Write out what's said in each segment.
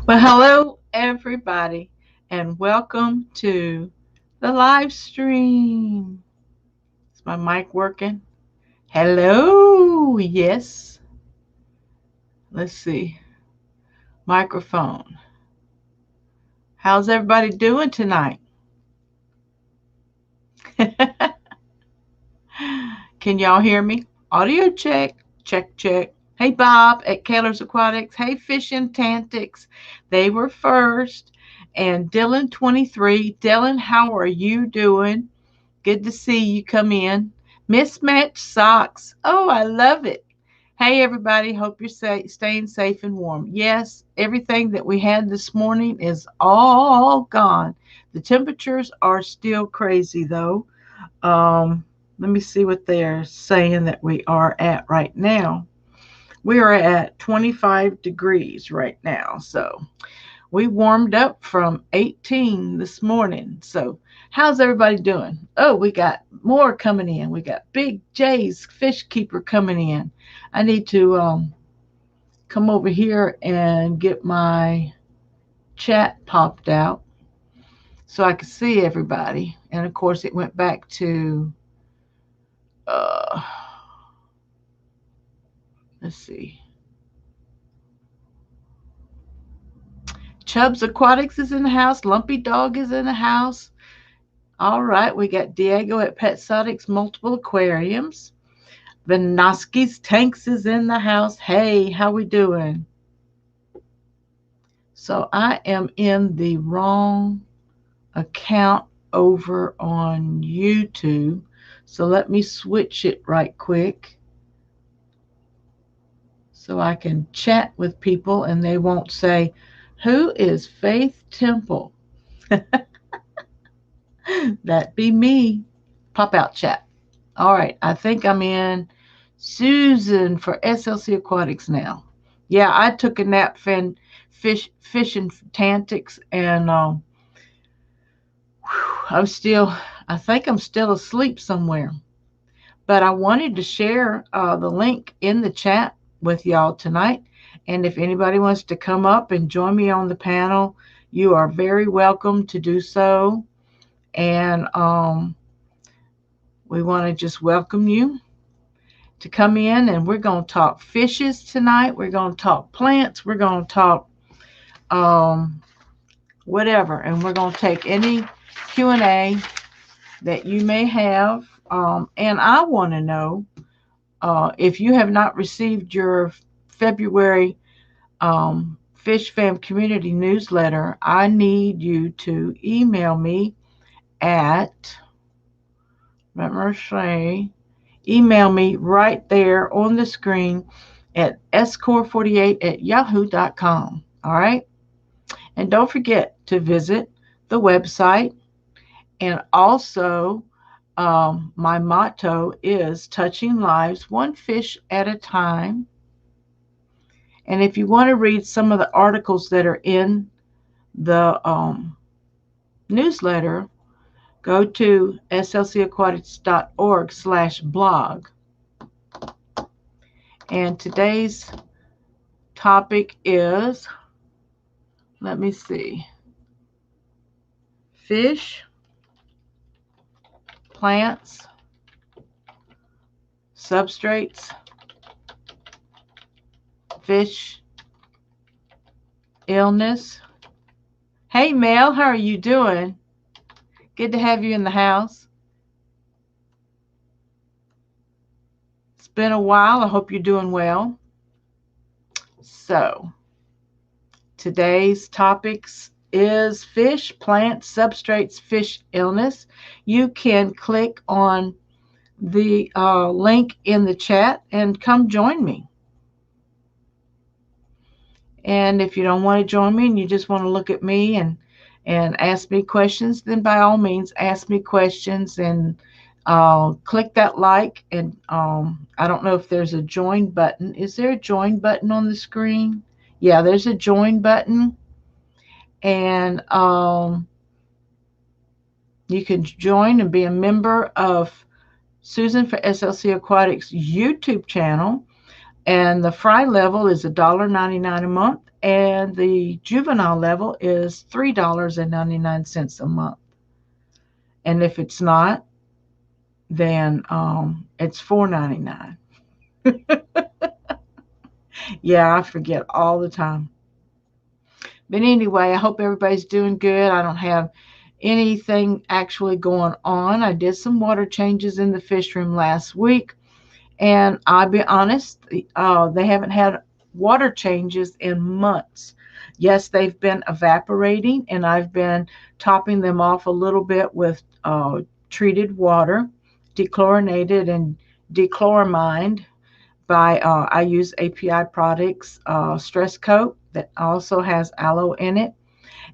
Well, hello, everybody, and welcome to the live stream. Is my mic working? Hello, yes. Let's see. Microphone. How's everybody doing tonight? Can y'all hear me? Audio check, check, check. Hey, Bob at Keller's Aquatics. Hey, Fish and Tantics. They were first. And Dylan 23. Dylan, how are you doing? Good to see you come in. Mismatched socks. Oh, I love it. Hey, everybody. Hope you're staying safe and warm. Yes, everything that we had this morning is all gone. The temperatures are still crazy, though. Let me see what they're saying that we are at right now. We are at 25 degrees right now. So we warmed up from 18 this morning. So how's everybody doing? Oh, we got more coming in. We got Big J's Fish Keeper coming in. I need to come over here and get my chat popped out so I could see everybody. And of course, it went back to, uh, let's see. Chubbs Aquatics is in the house. Lumpy Dog is in the house. All right, we got Diego at Petsotics Multiple Aquariums. Vinoski's Tanks is in the house. Hey, how we doing? So I am in the wrong account over on YouTube. So let me switch it right quick so I can chat with people and they won't say, "Who is Faith Temple?" That be me. Pop out chat. All right, I think I'm in Susan for SLC Aquatics now. Yeah, I took a nap fish and tantics, and I'm still, I think I'm still asleep somewhere. But I wanted to share the link in the chat with y'all tonight. And if anybody wants to come up and join me on the panel, you are very welcome to do so. And we want to just welcome you to come in, and we're going to talk fishes tonight. We're going to talk plants. We're going to talk whatever, and we're going to take any Q&A that you may have. And I want to know if you have not received your February Fish Fam Community newsletter, I need you to email me at, let me say, email me right there on the screen at score48@yahoo.com. All right. And don't forget to visit the website. And also, my motto is touching lives one fish at a time. And if you want to read some of the articles that are in the newsletter, go to slc-aquatics.org/blog. And today's topic is, let me see, fish, plants, substrates, fish, illness. Hey, Mel, how are you doing? Good to have you in the house. It's been a while. I hope you're doing well. So, today's topics is fish, plants, substrates, fish, illness. You can click on the link in the chat and come join me. And if you don't want to join me and you just want to look at me and ask me questions, then by all means ask me questions and click that like. And I don't know if there's a join button. Is there a join button on the screen? Yeah, there's a join button. And you can join and be a member of Susan for SLC Aquatics YouTube channel. And the fry level is $1.99 a month, and the juvenile level is $3.99 a month. And if it's not, then it's $4.99. Yeah, I forget all the time. But anyway, I hope everybody's doing good. I don't have anything actually going on. I did some water changes in the fish room last week, and I'll be honest, they haven't had water changes in months. Yes, they've been evaporating, and I've been topping them off a little bit with treated water, dechlorinated and dechloromined by I use API Products Stress Coat that also has aloe in it.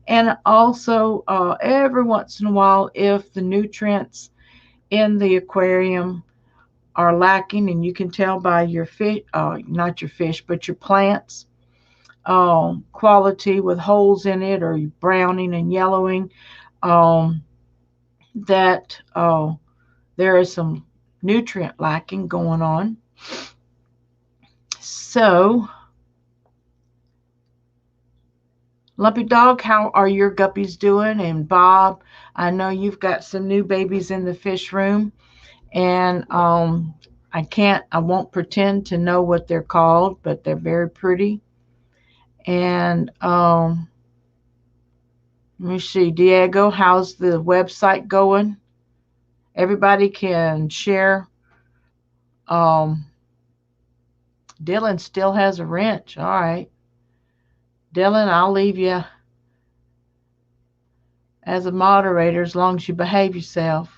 And also, every once in a while, if the nutrients in the aquarium are lacking, and you can tell by your fish, not your fish, but your plants, quality with holes in it or browning and yellowing, um, that there is some nutrient lacking going on. So, Lumpy Dog, how are your guppies doing? And Bob, I know you've got some new babies in the fish room, and I won't pretend to know what they're called, but they're very pretty. And let me see, Diego, how's the website going? Everybody can share. Um, Dylan still has a wrench. All right, Dylan, I'll leave you as a moderator as long as you behave yourself.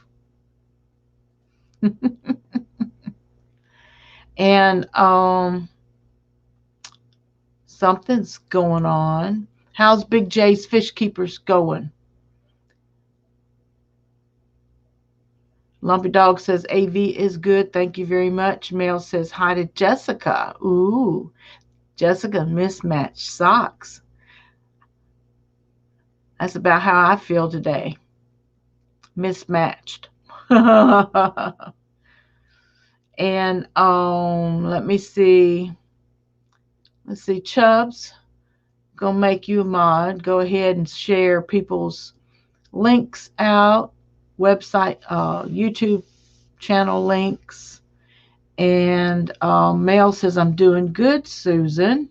And something's going on. How's Big J's Fish Keepers going? Lumpy Dog says AV is good. Thank you very much. Mel says hi to Jessica. Ooh, Jessica mismatched socks. That's about how I feel today. Mismatched. And let me see. Let's see, Chubbs. Gonna make you a mod. Go ahead and share people's links out, website, YouTube channel links. And Mel says, I'm doing good, Susan.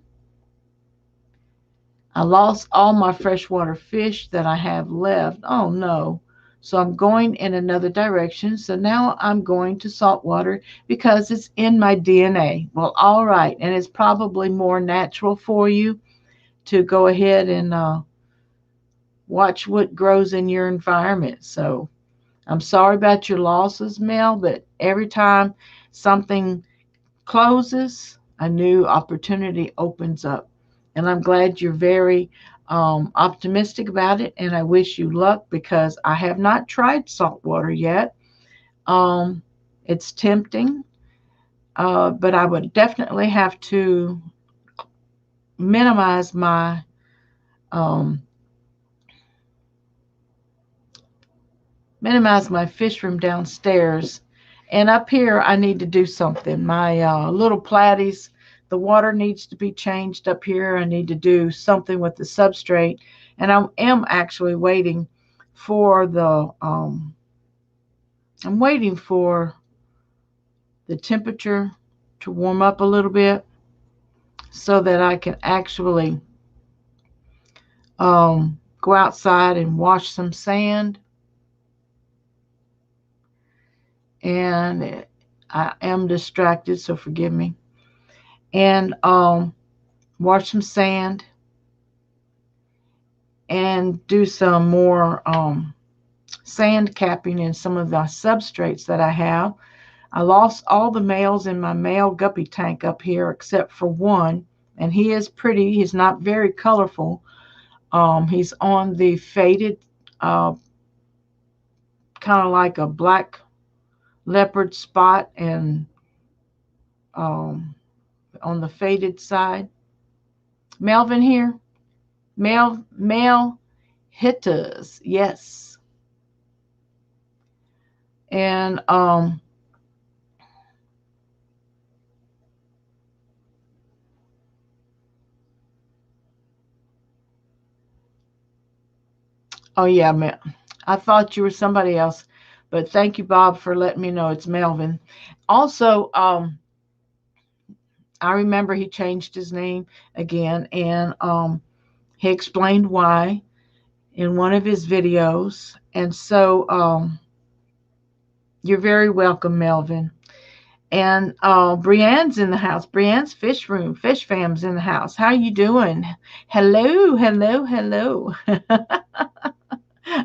I lost all my freshwater fish that I have left. Oh no. So I'm going in another direction. So now I'm going to saltwater because it's in my DNA. Well, all right. And it's probably more natural for you to go ahead and watch what grows in your environment. So I'm sorry about your losses, Mel, but every time something closes, a new opportunity opens up. And I'm glad you're very optimistic about it. And I wish you luck because I have not tried saltwater yet. Um, it's tempting, but I would definitely have to minimize my um, fish room downstairs. And up here, I need to do something. My little platies, the water needs to be changed up here. I need to do something with the substrate. And I am actually waiting for I'm waiting for the temperature to warm up a little bit so that I can actually go outside and wash some sand. And I am distracted, so forgive me. And wash some sand and do some more sand capping in some of the substrates that I have. I lost all the males in my male guppy tank up here except for one, and he is pretty. He's not very colorful. He's on the faded, kind of like a black leopard spot, and on the faded side. Melvin here. Male hitters, yes. And Oh yeah, I thought you were somebody else, but thank you, Bob, for letting me know it's Melvin. Also, I remember he changed his name again, and he explained why in one of his videos. And so, you're very welcome, Melvin. And Brienne's in the house. Brienne's fish room, fish fam's in the house. How you doing? Hello, hello, hello.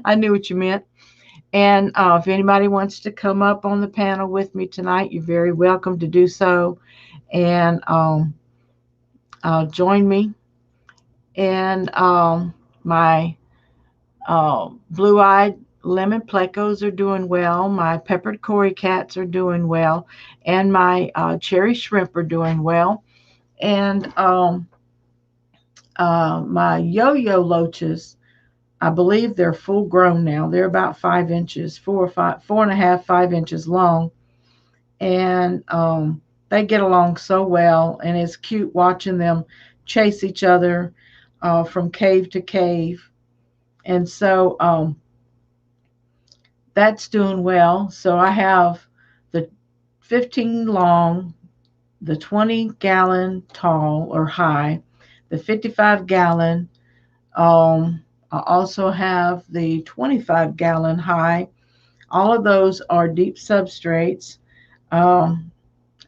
I knew what you meant. And if anybody wants to come up on the panel with me tonight, you're very welcome to do so. And join me. And my blue-eyed lemon plecos are doing well. My peppered cory cats are doing well. And my cherry shrimp are doing well. And my yo-yo loaches, I believe they're full grown now. They're about 5 inches, 4 or 5, 4.5, 5 inches long, and they get along so well. And it's cute watching them chase each other from cave to cave. And so that's doing well. So I have the 15 long, the 20-gallon tall or high, the 55-gallon. I also have the 25-gallon high. All of those are deep substrates. Um,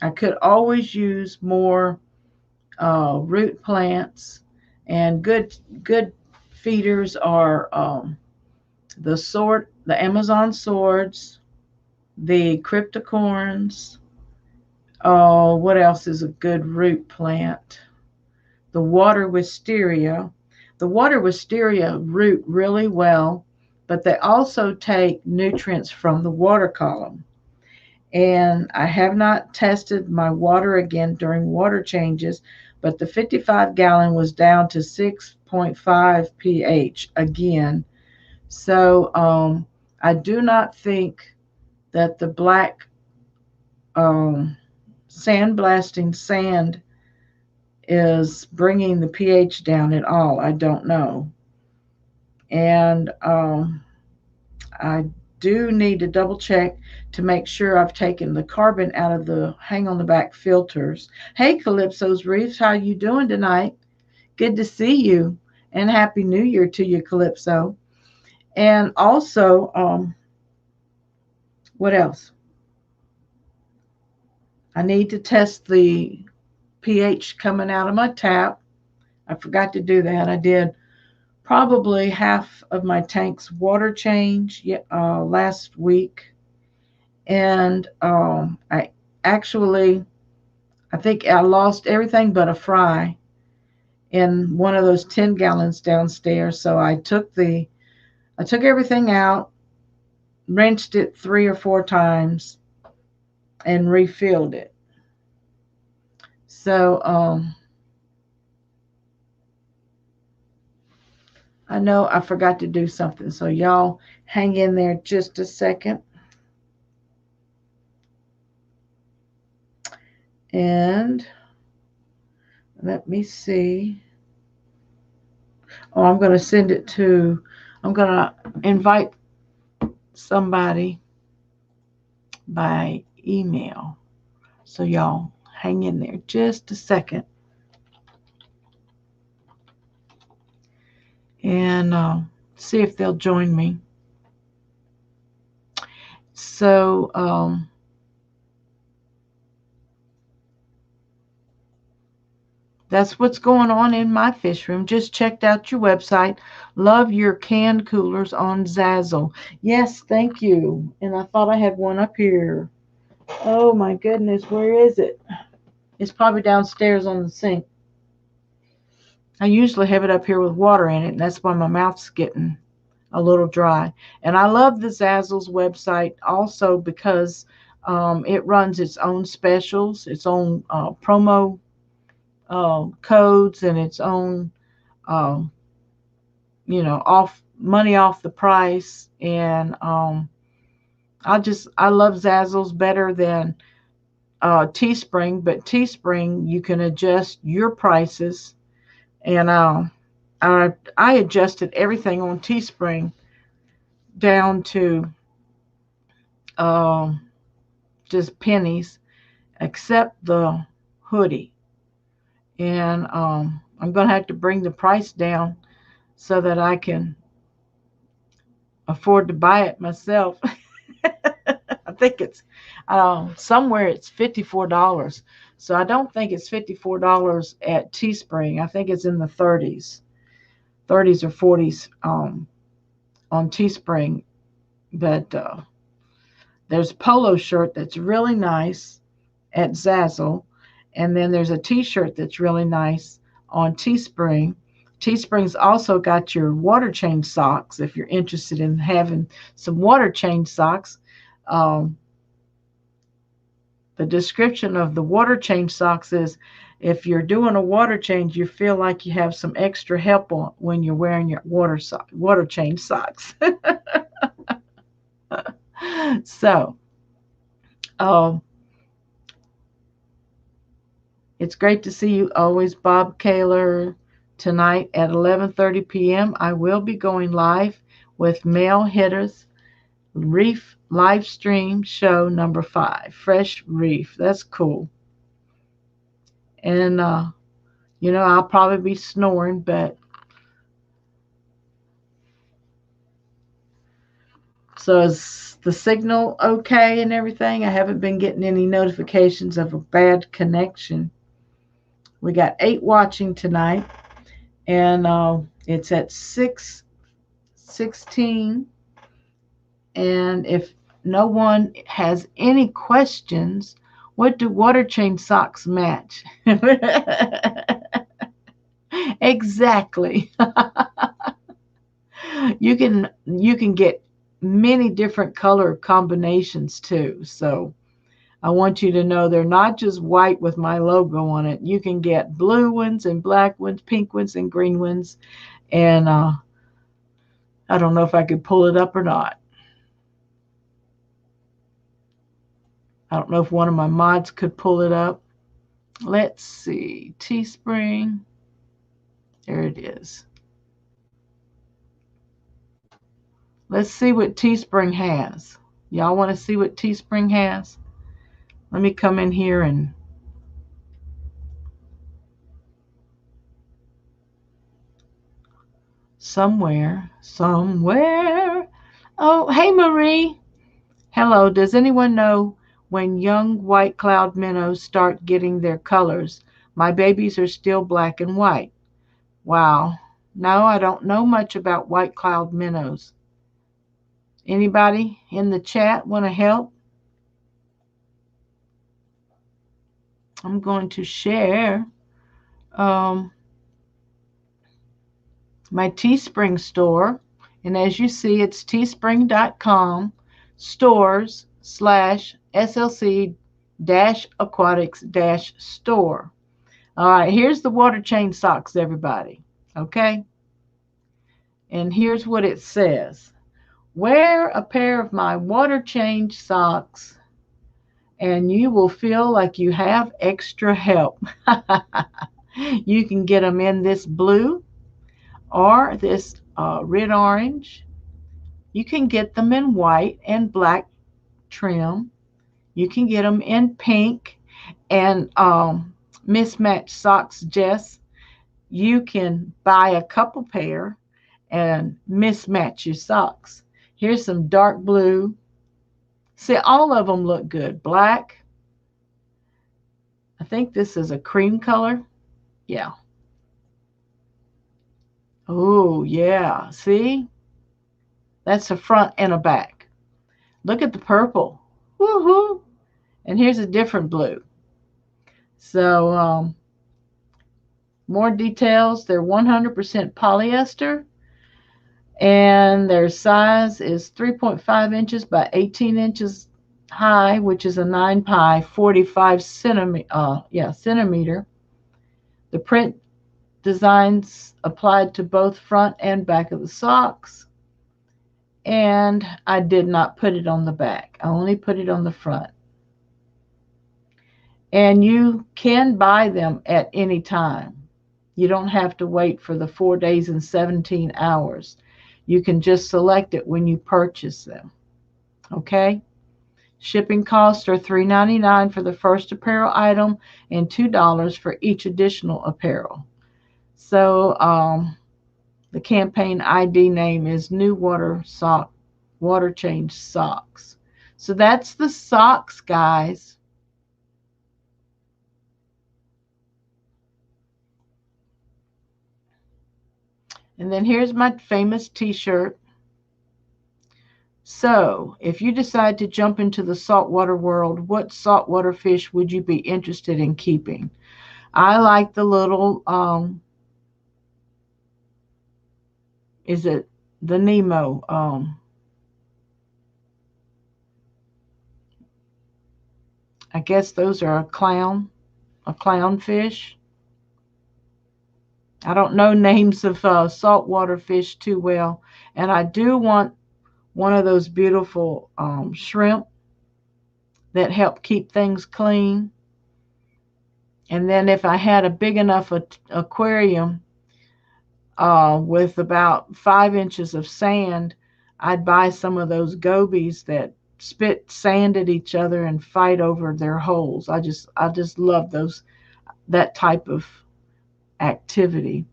I could always use more root plants, and good feeders are the Amazon swords, the cryptocorns. Oh, what else is a good root plant? The water wisteria. The water wisteria root really well, but they also take nutrients from the water column. And I have not tested my water again during water changes, but the 55-gallon was down to 6.5 pH again. So I do not think that the black sandblasting sand is bringing the pH down at all. I don't know. And I do need to double check to make sure I've taken the carbon out of the hang on the back filters. Hey, Calypso's Reefs, how you doing tonight? Good to see you, and Happy New Year to you, Calypso. And also, what else? I need to test the pH coming out of my tap. I forgot to do that. I did probably half of my tank's water change last week. And I actually, I think I lost everything but a fry in one of those 10 gallons downstairs. So I took everything out, rinsed it 3 or 4 times, and refilled it. So I know I forgot to do something. So y'all hang in there just a second. And let me see. Oh, I'm going to invite somebody by email. So y'all hang in there just a second. And see if they'll join me. So that's what's going on in my fish room. Just checked out your website. Love your can coolers on Zazzle. Yes, thank you. And I thought I had one up here. Oh my goodness, where is it? It's probably downstairs on the sink. I usually have it up here with water in it, and that's why my mouth's getting a little dry. And I love the Zazzle's website also because it runs its own specials, its own promo codes, and its own, um, off money off the price. And I love Zazzle's better than Teespring, but Teespring you can adjust your prices, and I adjusted everything on Teespring down to um, just pennies, except the hoodie. And I'm going to have to bring the price down so that I can afford to buy it myself. I think it's somewhere it's $54. So I don't think it's $54 at Teespring. I think it's in the 30s or 40s on Teespring. But there's a polo shirt that's really nice at Zazzle, and then there's a T-shirt that's really nice on Teespring. Teespring's also got your water change socks if you're interested in having some water change socks. Um, the description of the water change socks is if you're doing a water change, you feel like you have some extra help on when you're wearing your water change socks. So, um, it's great to see you always, Bob Kaler. Tonight at 11:30 p.m., I will be going live with Male Hitters Reef live stream show number 5, Fresh Reef. That's cool. And I'll probably be snoring, but so is the signal okay and everything? I haven't been getting any notifications of a bad connection. We got 8 watching tonight, and it's at 6:16. And if no one has any questions, what do water change socks match? Exactly. You can get many different color combinations too. So I want you to know they're not just white with my logo on it. You can get blue ones and black ones, pink ones and green ones. And I don't know if I could pull it up or not. I don't know if one of my mods could pull it up. Let's see. Teespring. There it is. Let's see what Teespring has. Y'all want to see what Teespring has? Let me come in here and somewhere. Oh, hey, Marie. Hello. Does anyone know when young white cloud minnows start getting their colors? My babies are still black and white. Wow. No, I don't know much about white cloud minnows. Anybody in the chat want to help? I'm going to share um, my Teespring store. And as you see, it's teespring.com stores slash slc aquatics store. All right, here's the water chain socks, everybody. Okay? And here's what it says. Wear a pair of my water change socks and you will feel like you have extra help. You can get them in this blue or this red orange. You can get them in white and black trim. You can get them in pink and mismatched socks. Jess, you can buy a couple pair and mismatch your socks. Here's some dark blue. See, all of them look good. Black. I think this is a cream color. Yeah. Oh, yeah. See? That's a front and a back. Look at the purple. Woohoo! And here's a different blue. So, more details. They're 100% polyester. And their size is 3.5 inches by 18 inches high, which is a 9 pi, 45 centimeter. The print designs applied to both front and back of the socks. And I did not put it on the back. I only put it on the front. And you can buy them at any time. You don't have to wait for the 4 days and 17 hours. You can just select it when you purchase them. Okay? Shipping costs are $3.99 for the first apparel item and $2 for each additional apparel. So the campaign ID name is New Water Change Socks. So that's the socks, guys. And then here's my famous t-shirt. So, if you decide to jump into the saltwater world, what saltwater fish would you be interested in keeping? I like the little, is it the Nemo? I guess those are a clownfish. I don't know names of saltwater fish too well. And I do want one of those beautiful shrimp that help keep things clean. And then if I had a big enough aquarium with about 5 inches of sand, I'd buy some of those gobies that spit sand at each other and fight over their holes. I just love that type of activity.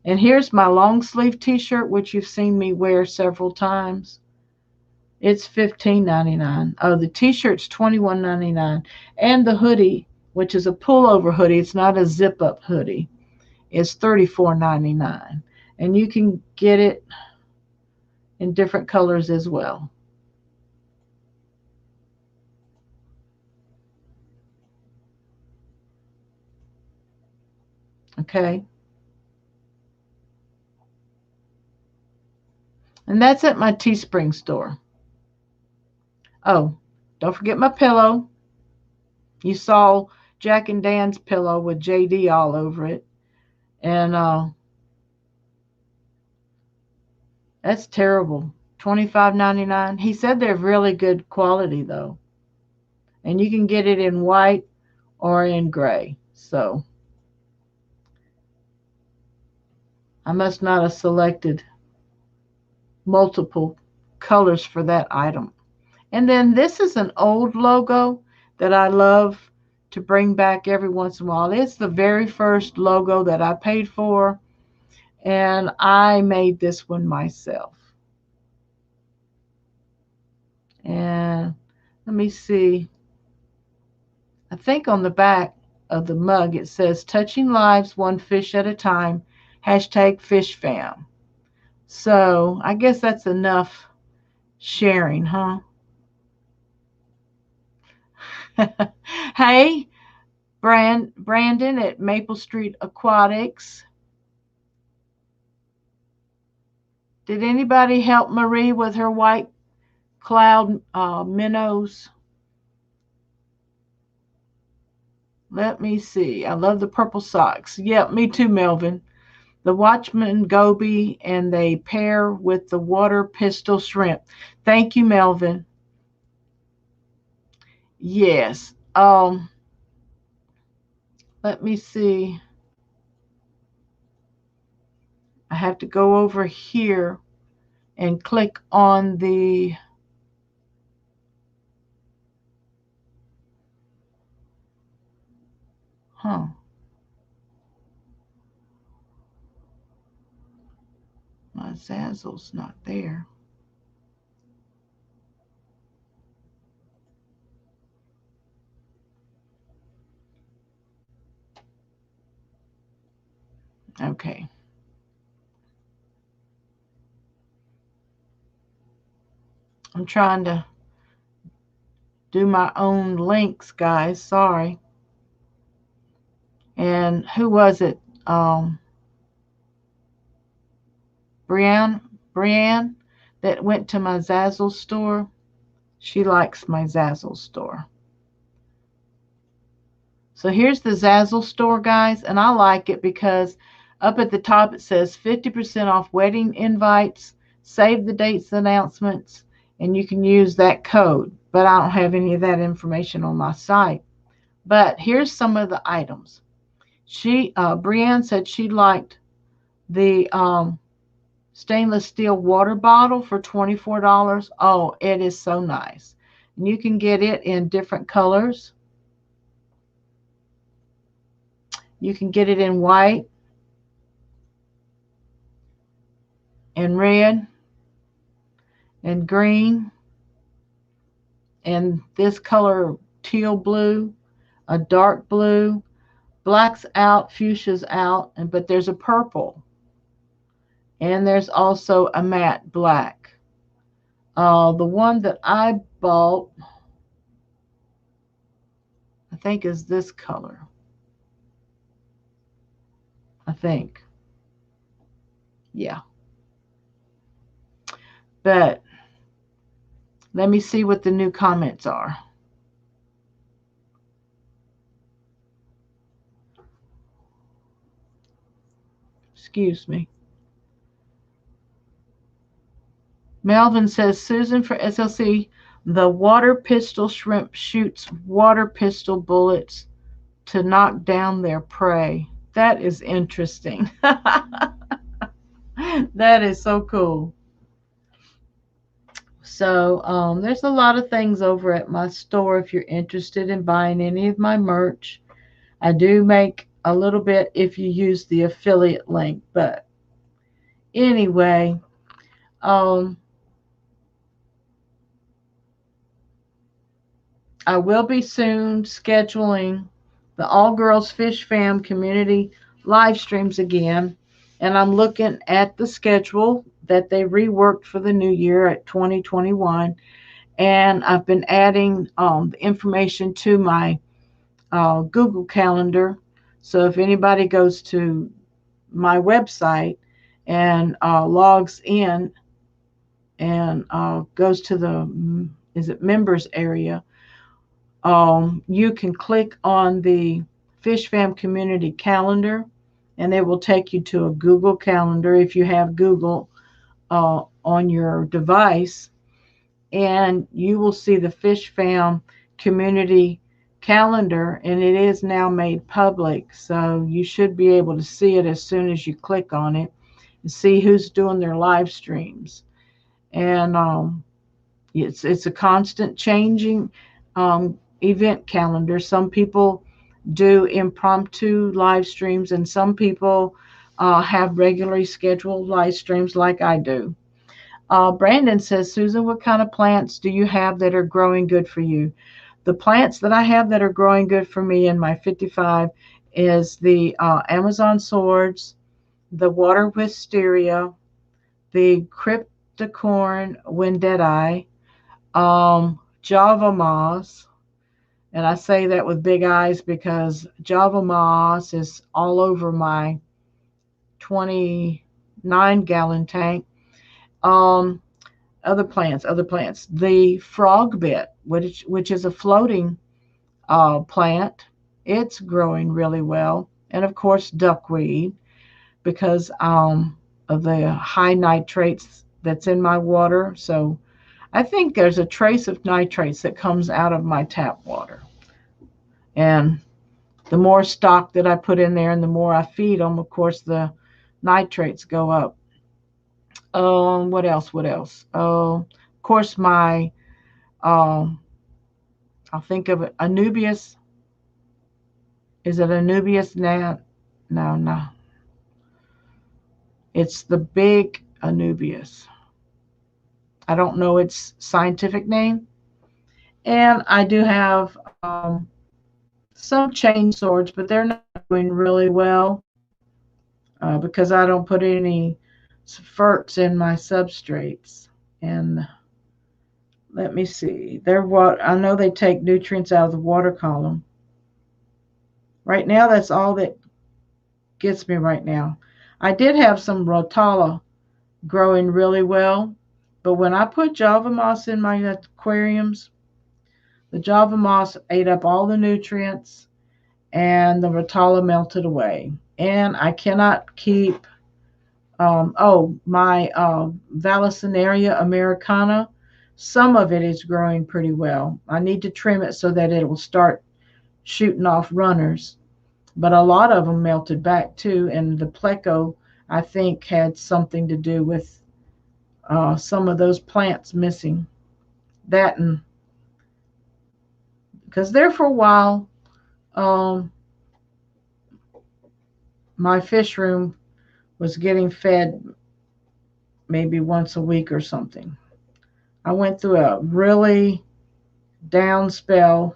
And here's my long sleeve t-shirt, which you've seen me wear several times. It's $15.99. Oh, the t-shirt's $21.99. And the hoodie, which is a pullover hoodie, it's not a zip up hoodie, is $34.99. And you can get it in different colors as well. Okay. And that's at my Teespring store. Oh, don't forget my pillow. You saw Jack and Dan's pillow with JD all over it. And that's terrible. $25.99. He said they're really good quality though. And you can get it in white or in gray. So I must not have selected multiple colors for that item. And then this is an old logo that I love to bring back every once in a while. It's the very first logo that I paid for, and I made this one myself. And let me see. I think on the back of the mug it says touching lives one fish at a time, #FishFam. So I guess that's enough sharing, huh? Hey, Brandon at Maple Street Aquatics. Did anybody help Marie with her white cloud minnows? Let me see. I love the purple socks. Yep, me too, Melvin. The Watchman goby, and they pair with the water pistol shrimp. Thank you, Melvin. Yes. Let me see. I have to go over here and click on the my Zazzle's not there. Okay. I'm trying to do my own links, guys. Sorry. And who was it? Brianne that went to my Zazzle store. She likes my Zazzle store. So here's the Zazzle store, guys, and I like it because up at the top it says 50% off wedding invites, save the dates announcements, and you can use that code. But I don't have any of that information on my site. But here's some of the items. Brianne said she liked the stainless steel water bottle for $24. Oh, it is so nice. And you can get it in different colors. You can get it in white and red and green and this color teal blue, a dark blue, black's out, fuchsia's out, but there's a purple and there's also a matte black. The one that I bought, I think, is this color. I think. Yeah. But let me see what the new comments are. Excuse me. Melvin says, Susan for SLC, the water pistol shrimp shoots water pistol bullets to knock down their prey. That is interesting. That is so cool. So there's a lot of things over at my store if you're interested in buying any of my merch. I do make a little bit if you use the affiliate link. But anyway, I will be soon scheduling the All Girls Fish Fam community live streams again. And I'm looking at the schedule that they reworked for the new year at 2021. And I've been adding the information to my Google Calendar. So if anybody goes to my website and logs in and goes to the members area, you can click on the Fish Fam community calendar and it will take you to a Google Calendar if you have Google on your device, and you will see the Fish Fam community calendar, and it is now made public, so you should be able to see it as soon as you click on it and see who's doing their live streams. And it's a constant changing event calendar. Some people do impromptu live streams, and some people have regularly scheduled live streams like I do. Brandon says, Susan, what kind of plants do you have that are growing good for you? The plants that I have that are growing good for me in my 55 is the Amazon swords, the water wisteria, the cryptocorn wendtii, Java moss, and I say that with big eyes because Java moss is all over my 29-gallon tank. Other plants. The frog bit, which is a floating plant, it's growing really well. And of course, duckweed, because of the high nitrates that's in my water. So I think there's a trace of nitrates that comes out of my tap water. And the more stock that I put in there and the more I feed them, of course, the nitrates go up. What else? Of course, my, I'll think of it, Anubias. Is it Anubias now? No. It's the big Anubias. I don't know its scientific name. And I do have some chain swords, but they're not doing really well because I don't put any ferts in my substrates. And let me see. I know they take nutrients out of the water column. Right now, that's all that gets me right now. I did have some rotala growing really well, but when I put Java moss in my aquariums, the Java moss ate up all the nutrients and the rotala melted away. And I cannot keep, my Vallisneria americana, some of it is growing pretty well. I need to trim it so that it will start shooting off runners. But a lot of them melted back too, and the pleco I think had something to do with some of those plants missing. That, and because there for a while, um, my fish room was getting fed maybe once a week or something. I went through a really down spell,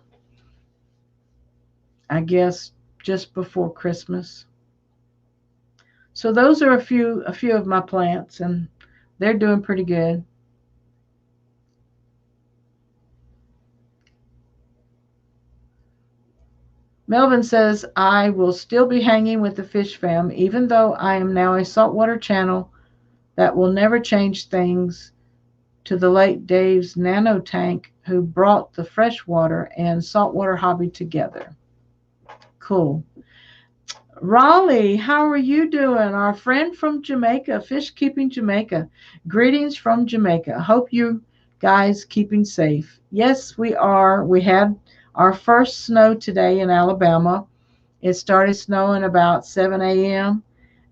I guess, just before Christmas. So those are a few of my plants, and they're doing pretty good. Melvin says, I will still be hanging with the fish fam, even though I am now a saltwater channel. That will never change things to the late Dave's nano tank who brought the freshwater and saltwater hobby together. Cool. Raleigh, how are you doing? Our friend from Jamaica, Fish Keeping Jamaica. Greetings from Jamaica. Hope you guys keeping safe. Yes, we are. We had our first snow today in Alabama. It started snowing about 7 a.m.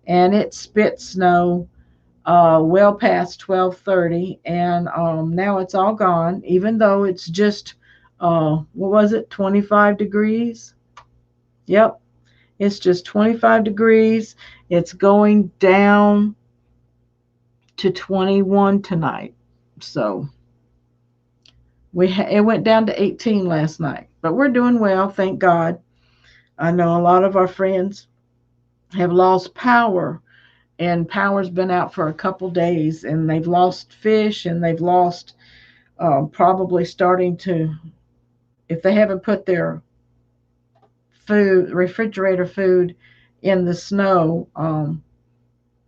and it spit snow well past 12:30, and now it's all gone. Even though it's just what was it, 25 degrees? Yep, it's just 25 degrees. It's going down to 21 tonight. So it went down to 18 last night, but we're doing well, thank God. I know a lot of our friends have lost power, and power's been out for a couple days, and they've lost fish, and they've lost probably starting to, if they haven't put their food, refrigerator food, in the snow,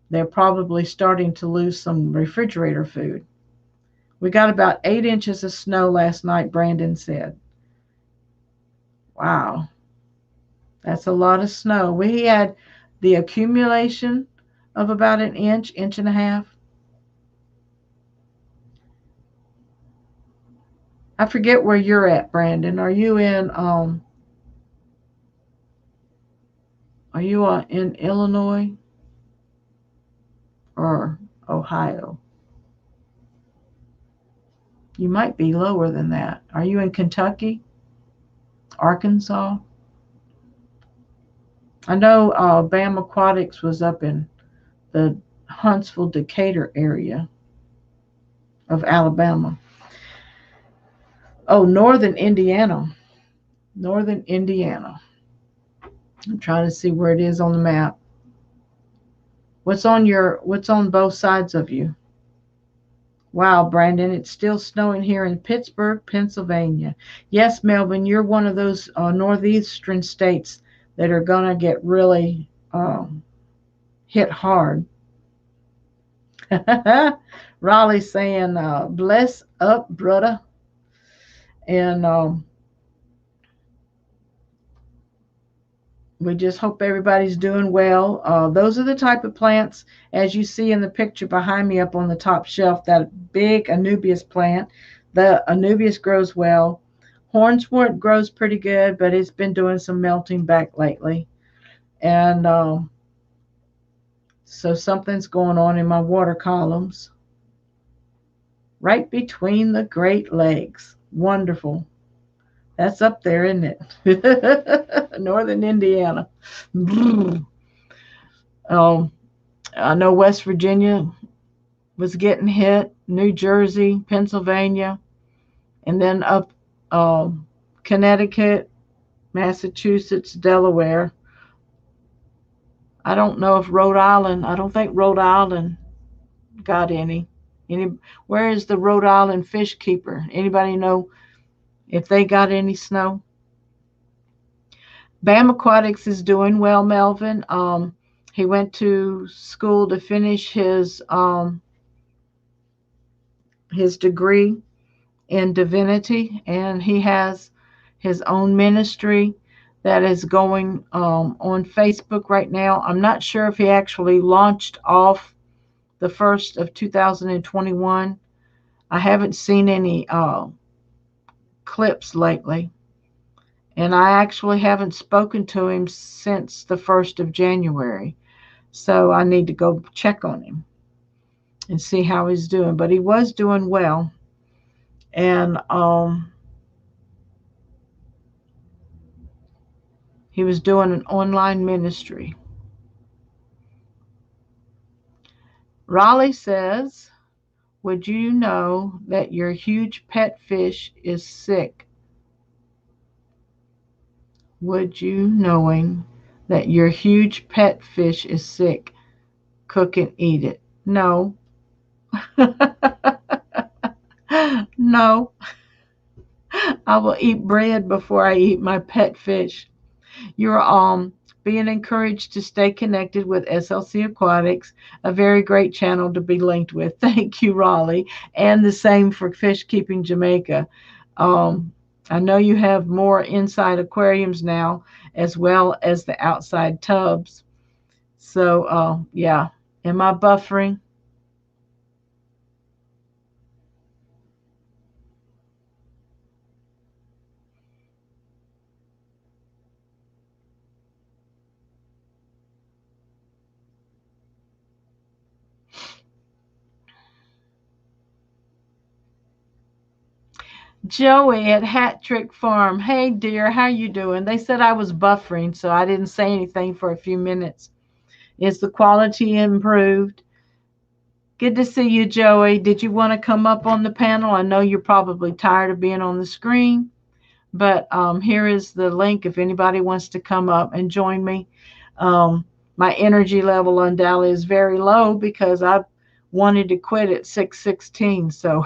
they're probably starting to lose some refrigerator food. We got about 8 inches of snow last night, Brandon said. Wow, that's a lot of snow. We had the accumulation of about an inch, inch and a half. I forget where you're at, Brandon. Are you in Illinois or Ohio? You might be lower than that. Are you in Kentucky? Arkansas? I know BAM Aquatics was up in the Huntsville, Decatur area of Alabama. Oh, northern Indiana. Northern Indiana. I'm trying to see where it is on the map. What's on both sides of you? Wow, Brandon, it's still snowing here in Pittsburgh, Pennsylvania. Yes, Melvin, you're one of those northeastern states that are going to get really hit hard. Raleigh saying, bless up, brother. And we just hope everybody's doing well. Those are the type of plants, as you see in the picture behind me up on the top shelf, that big Anubias plant. The Anubias grows well. Hornswort grows pretty good, but it's been doing some melting back lately. And so something's going on in my water columns. Right between the Great Lakes. Wonderful. That's up there, isn't it? Northern Indiana. I know West Virginia was getting hit, New Jersey, Pennsylvania, and then up Connecticut, Massachusetts, Delaware. I don't know if Rhode Island, I don't think Rhode Island got any. Where is the Rhode Island fish keeper? Anybody know if they got any snow? BAM Aquatics is doing well, Melvin. He went to school to finish his degree in divinity, and he has his own ministry that is going on Facebook right now. I'm not sure if he actually launched off the first of 2021. I haven't seen any clips lately, and I actually haven't spoken to him since the 1st of January. So I need to go check on him and see how he's doing. But he was doing well. And he was doing an online ministry. Raleigh says, would you know that your huge pet fish is sick? Would you, knowing that your huge pet fish is sick, cook and eat it? No. No. I will eat bread before I eat my pet fish. You're being encouraged to stay connected with SLC Aquatics, a very great channel to be linked with. Thank you, Raleigh. And the same for Fish Keeping Jamaica. Um, I know you have more inside aquariums now, as well as the outside tubs. So, yeah. Am I buffering? Joey at Hat Trick Farm. Hey, dear, how you doing? They said I was buffering, so I didn't say anything for a few minutes. Is the quality improved? Good to see you, Joey. Did you want to come up on the panel? I know you're probably tired of being on the screen, but here is the link if anybody wants to come up and join me. My energy level on Dali is very low because I wanted to quit at 6:16. So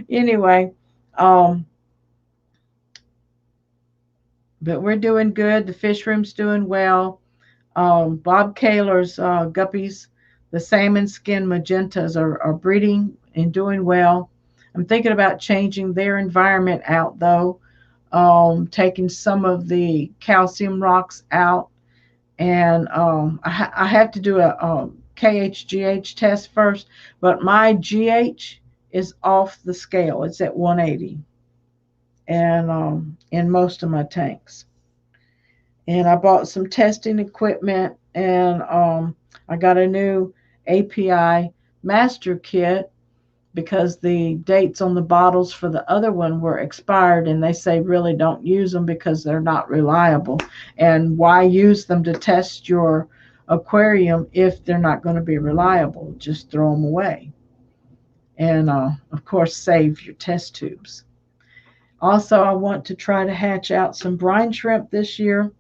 anyway, um, but we're doing good. The fish room's doing well. Bob Kaler's guppies, the salmon skin magentas, are breeding and doing well. I'm thinking about changing their environment out though, taking some of the calcium rocks out, and I have to do a KHGH test first, but my GH is off the scale. It's at 180, and in most of my tanks. And I bought some testing equipment, and I got a new API master kit because the dates on the bottles for the other one were expired, and they say really don't use them because they're not reliable. And why use them to test your aquarium if they're not going to be reliable? Just throw them away. And of course, save your test tubes. Also, I want to try to hatch out some brine shrimp this year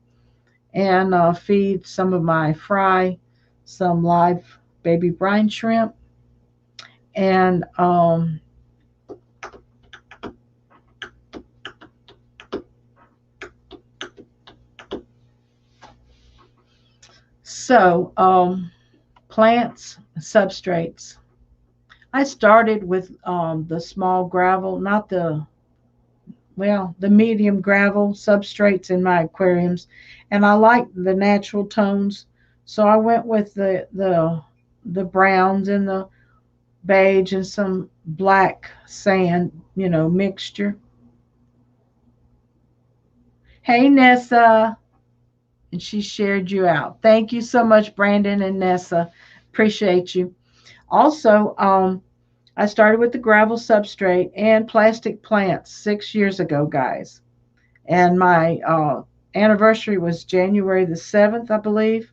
and feed some of my fry some live baby brine shrimp. And so plants, substrates. I started with the small gravel, not the, well, the medium gravel substrates in my aquariums, and I like the natural tones, so I went with the browns and the beige and some black sand, mixture. Hey, Nessa, and she shared you out. Thank you so much, Brandon and Nessa. Appreciate you. Also, I started with the gravel substrate and plastic plants 6 years ago, guys. And my anniversary was January the 7th, I believe.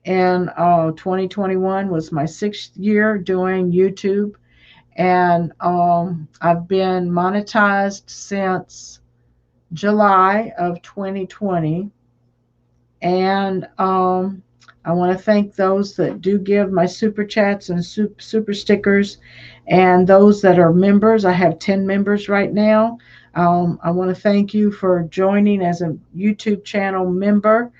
And 2021 was my 6th year doing YouTube. And I've been monetized since July of 2020. And I want to thank those that do give my super chats and super stickers, and those that are members. I have 10 members right now. I want to thank you for joining as a YouTube channel member,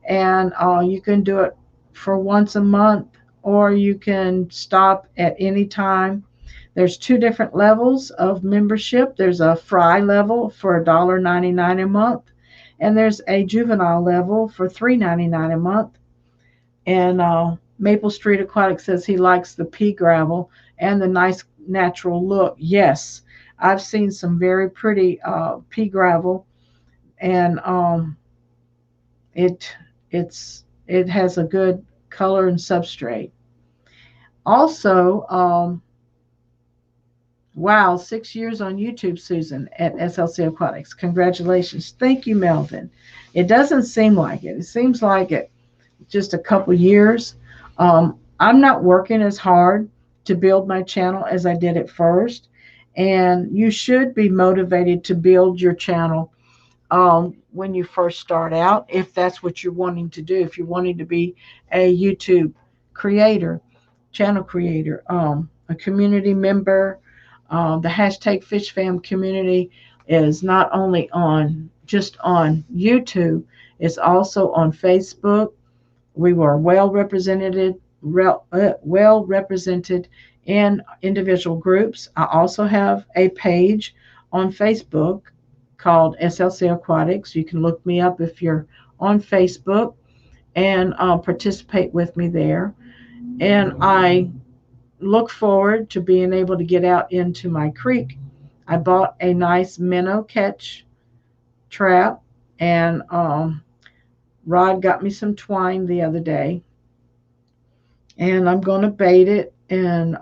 and you can do it for once a month, or you can stop at any time. There's two different levels of membership. There's a fry level for $1.99 a month, and there's a juvenile level for $3.99 a month. And Maple Street Aquatic says he likes the pea gravel and the nice natural look. Yes, I've seen some very pretty pea gravel, and it It has a good color and substrate. Also, wow, 6 years on YouTube, Susan, at SLC Aquatics. Congratulations. Thank you, Melvin. It doesn't seem like it. It seems like it just a couple years. I'm not working as hard to build my channel as I did at first. And you should be motivated to build your channel when you first start out, if that's what you're wanting to do. If you're wanting to be a YouTube creator, channel creator, a community member, the hashtag FishFam community is not only on just on YouTube, it's also on Facebook. We were well represented in individual groups. I also have a page on Facebook called SLC Aquatics. You can look me up if you're on Facebook and participate with me there. And I look forward to being able to get out into my creek. I bought a nice minnow catch trap, and Rod got me some twine the other day, and I'm going to bait it, and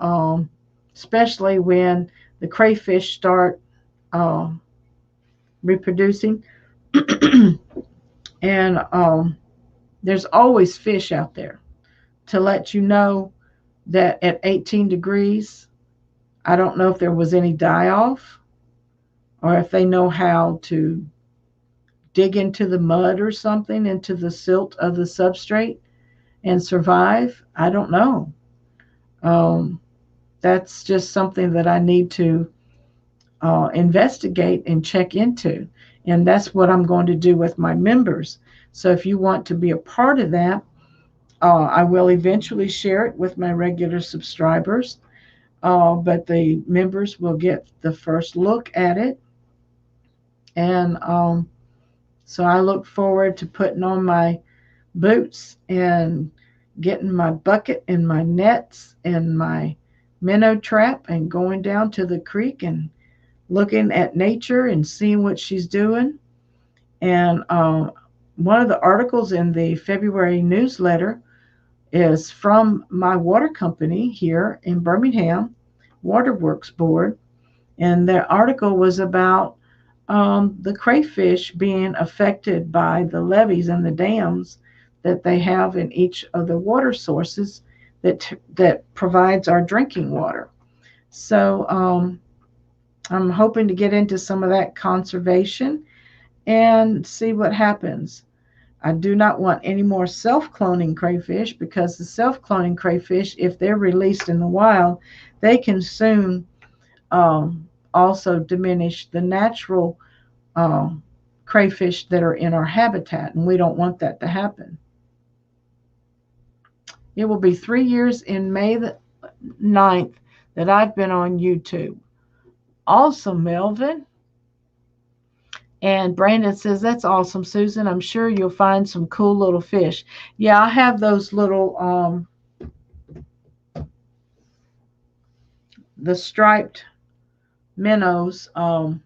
especially when the crayfish start uh, reproducing. And there's always fish out there to let you know that at 18 degrees, I don't know if there was any die off or if they know how to dig into the mud or something, into the silt of the substrate and survive. I don't know. Um, that's just something that I need to investigate and check into. And that's what I'm going to do with my members. So if you want to be a part of that, I will eventually share it with my regular subscribers, but the members will get the first look at it. And so I look forward to putting on my boots and getting my bucket and my nets and my minnow trap and going down to the creek and looking at nature and seeing what she's doing. And one of the articles in the February newsletter is from my water company here in Birmingham, Waterworks Board. And the article was about the crayfish being affected by the levees and the dams that they have in each of the water sources that provides our drinking water. So I'm hoping to get into some of that conservation and see what happens. I do not want any more self-cloning crayfish, because the self-cloning crayfish, if they're released in the wild, they can soon also diminish the natural crayfish that are in our habitat, and we don't want that to happen. It will be 3 years in May the 9th that I've been on YouTube. Awesome, Melvin. And Brandon says, that's awesome, Susan. I'm sure you'll find some cool little fish. Yeah, I have those little, the striped minnows. And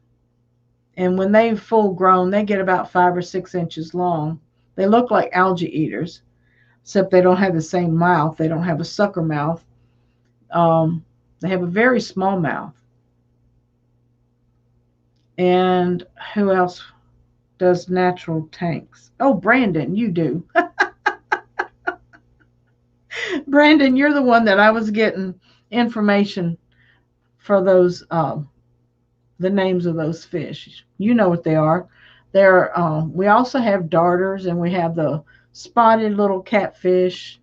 when they're full grown, they get about 5 or 6 inches long. They look like algae eaters, except they don't have the same mouth. They don't have a sucker mouth. They have a very small mouth. And who else does natural tanks? Oh, Brandon, you do. Brandon, you're the one that I was getting information for those, the names of those fish. You know what they are. They're, we also have darters, and we have the spotted little catfish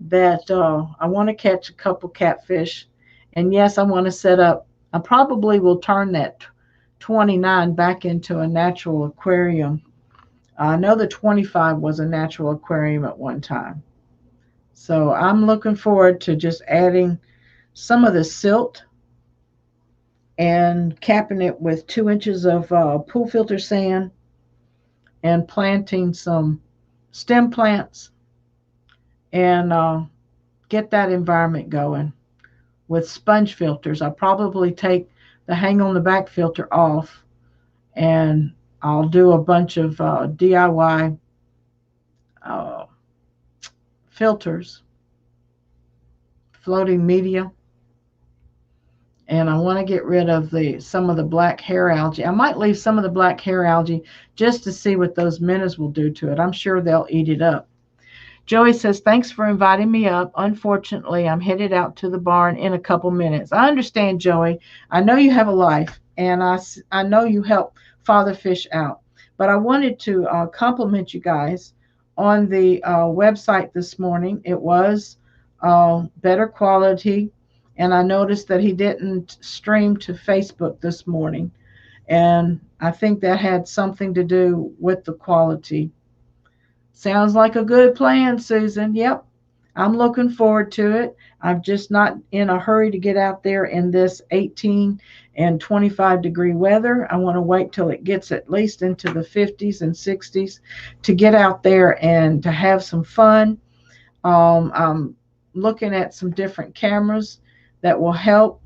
that I want to catch a couple catfish. And yes, I want to set up, I probably will turn that 29 back into a natural aquarium. I know the 25 was a natural aquarium at one time. So I'm looking forward to just adding some of the silt and capping it with 2 inches of pool filter sand and planting some stem plants and get that environment going with sponge filters. I'll probably take the hang on the back filter off, and I'll do a bunch of DIY uh, filters, floating media. And I want to get rid of some of the black hair algae. I might leave some of the black hair algae just to see what those minnows will do to it. I'm sure they'll eat it up. Joey says, thanks for inviting me up. Unfortunately, I'm headed out to the barn in a couple minutes. I understand, Joey. I know you have a life, and I know you help father fish out. But I wanted to compliment you guys on the website this morning. It was better quality, and I noticed that he didn't stream to Facebook this morning. And I think that had something to do with the quality. Sounds like a good plan, Susan. Yep, I'm looking forward to it. I'm just not in a hurry to get out there in this 18 and 25-degree weather. I want to wait till it gets at least into the 50s and 60s to get out there and to have some fun. I'm looking at some different cameras that will help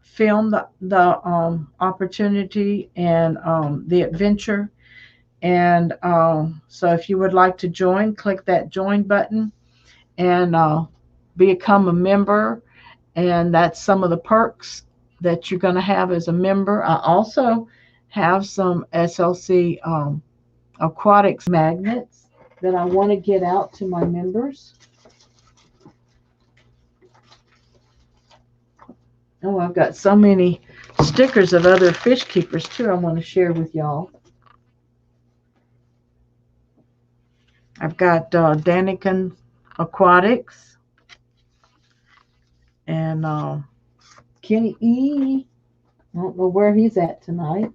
film the opportunity and the adventure. And so if you would like to join, click that join button and become a member. And that's some of the perks that you're going to have as a member. I also have some SLC aquatics magnets that I want to get out to my members. Oh, I've got so many stickers of other fish keepers too I want to share with y'all. I've got Daniken Aquatics and Kenny E. I don't know where he's at tonight.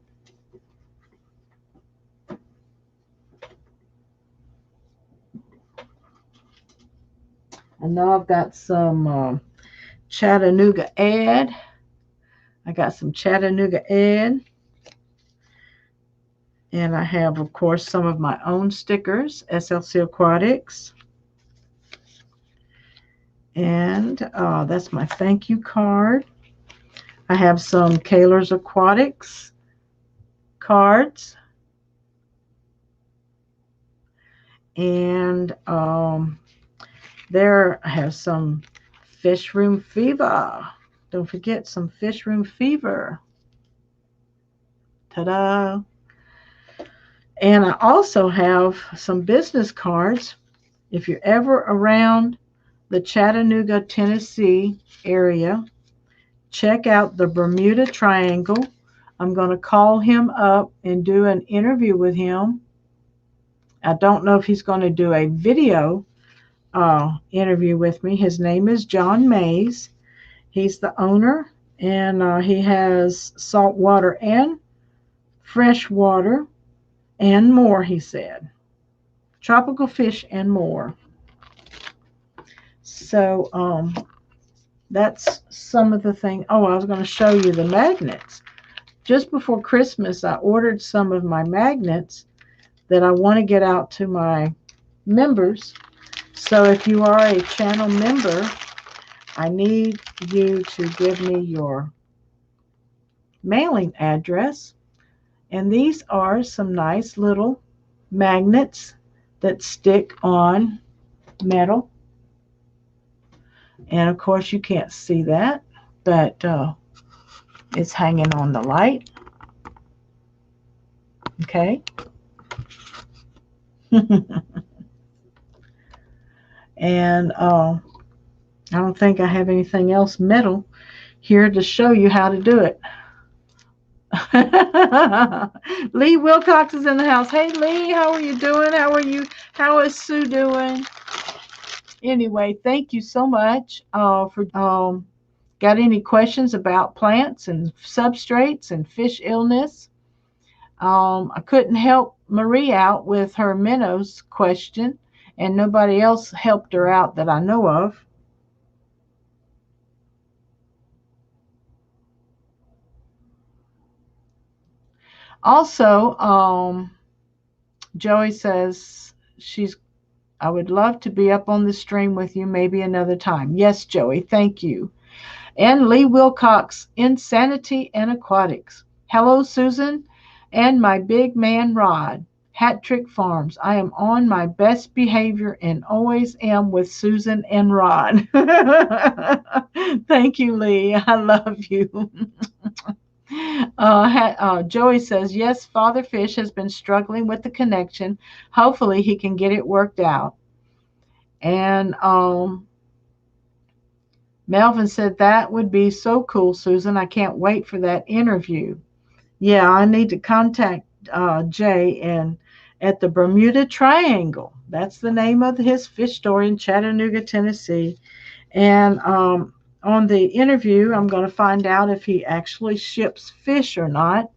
I know I've got some Chattanooga Ed. I got some Chattanooga Ed. And I have, of course, some of my own stickers, SLC Aquatics. And that's my thank you card. I have some Kaler's Aquatics cards. And there I have some Fish Room Fever. Don't forget some Fish Room Fever. Ta-da! And I also have some business cards. If you're ever around the Chattanooga, Tennessee area, check out the Bermuda Triangle. I'm going to call him up and do an interview with him. I don't know if he's going to do a video interview with me. His name is John Mays. He's the owner, and he has saltwater and freshwater and more, he said. Tropical fish and more. So that's some of the things. Oh, I was going to show you the magnets. Just before Christmas, I ordered some of my magnets that I want to get out to my members. So if you are a channel member, I need you to give me your mailing address. And these are some nice little magnets that stick on metal. And of course you can't see that, but it's hanging on the light. Okay. And I don't think I have anything else metal here to show you how to do it. Lee Wilcox is in the house. Hey Lee, how are you doing? How are you? How is Sue doing? Anyway, thank you so much for got any questions about plants and substrates and fish illness? I couldn't help Marie out with her minnows question, and nobody else helped her out that I know of. Also, Joey says I would love to be up on the stream with you maybe another time. Yes, Joey, thank you. And Lee Wilcox, Insanity and Aquatics. Hello, Susan, and my big man, Rod. Hat Trick Farms. I am on my best behavior and always am with Susan and Rod. Thank you, Lee. I love you. Joey says, yes, Father Fish has been struggling with the connection. Hopefully, he can get it worked out. And Melvin said, that would be so cool, Susan. I can't wait for that interview. Yeah, I need to contact Jay and at the Bermuda Triangle. That's the name of his fish store in Chattanooga, Tennessee. And on the interview, I'm going to find out if he actually ships fish or not.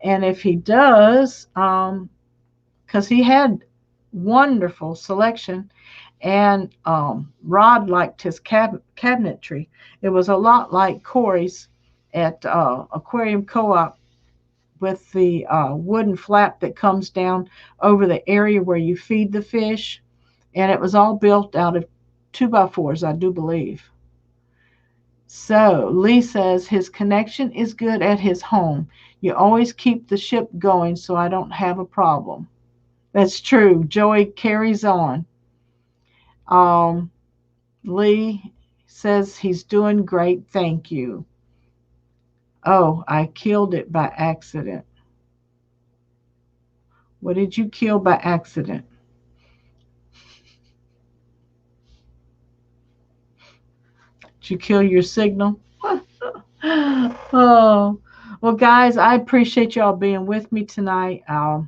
And if he does, because he had wonderful selection, and Rod liked his cabinetry. It was a lot like Corey's at Aquarium Co-op with the wooden flap that comes down over the area where you feed the fish. And it was all built out of 2x4s, I do believe. So Lee says his connection is good at his home. You always keep the ship going so I don't have a problem. That's true. Joey carries on. Um, Lee says he's doing great. Thank you. Oh, I killed it by accident. What did you kill by accident? Did you kill your signal? Oh, well, guys, I appreciate y'all being with me tonight. I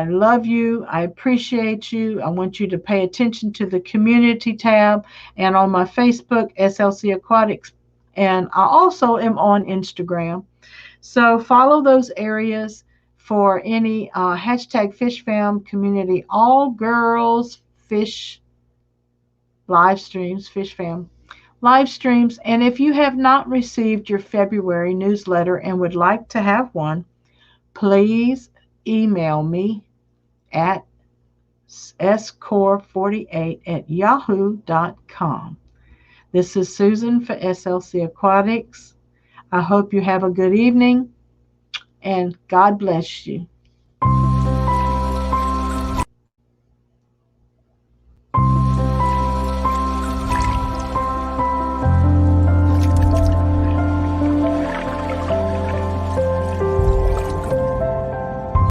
love you. I appreciate you. I want you to pay attention to the community tab and on my Facebook, SLC Aquatics. And I also am on Instagram. So follow those areas for any hashtag FishFam community, all girls fish live streams, FishFam live streams. And if you have not received your February newsletter and would like to have one, please email me at score48@yahoo.com. This is Susan for SLC Aquatics. I hope you have a good evening and God bless you.